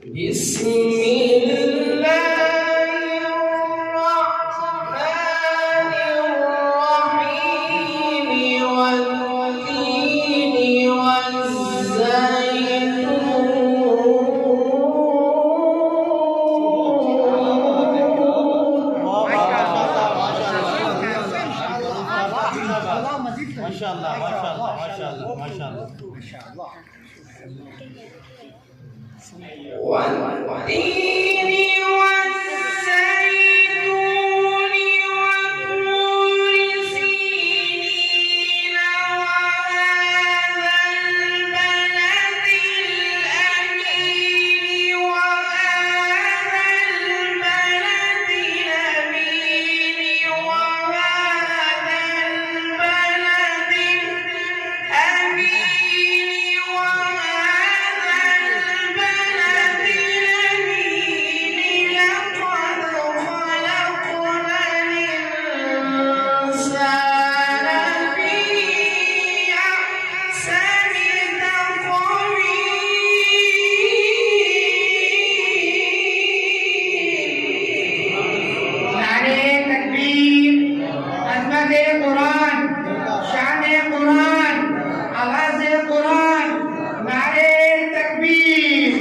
بسم الله الرحمن الرحيم والتين ما شاء الله ما شاء الله ما شاء الله ما شاء الله ما شاء الله والتين والزيتون وطور سينين وهذا البلد الأمين وهذا البلد الأمين وهذا البلد الأمين وهذا البلد الأمين لقد خلقنا الإنسان في أحسن تقويم. نعرے تکبیر، عظمت قرآن، شان قرآن، آواز قرآن، نعرے تکبیر.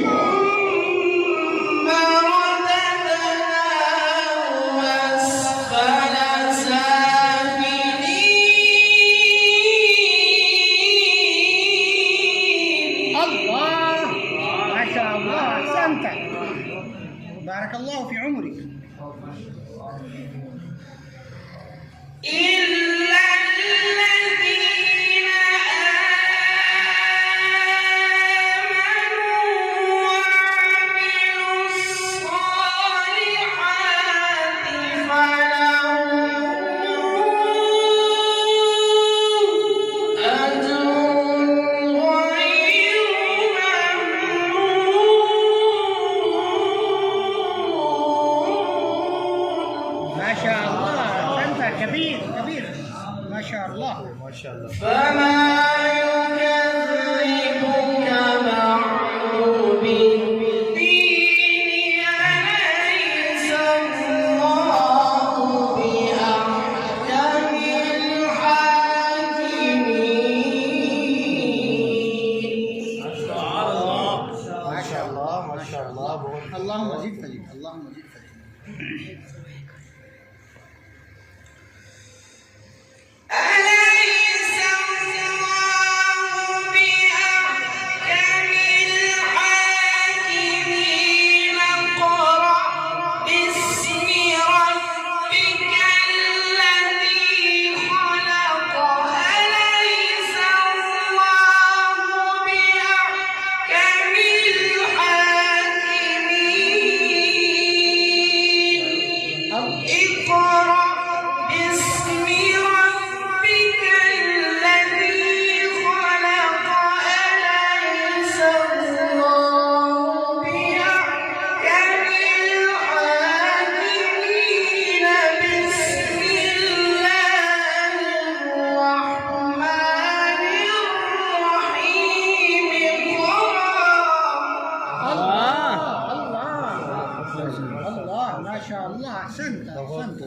الله ما شاء الله أحسنت بارك الله في عمرك. إلا الذين آمنوا وعملوا الصالحات فلهم أجر غير ممنون. ما شاء الله أحسنت كبير كبير ما شاء الله ما شاء الله. فما يكذبك بعد بالدين أليس الله بأحكم الحاكمين. ما شاء الله ما شاء الله ما شاء الله. اللهم زد فلك اللهم زد فلك. أليس الله بأحكم الحاكمين. اقرأ باسم ربك الذي خلق. أليس الله بأحكم الحاكمين. اقرأ باسم ربك الذي خلق. أليس الله بأحكم الحاكمين. بسم الله الرحمن الرحيم. الله ما شاء الله أحسنت أحسنت.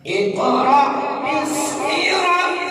اقرأ باسم ربك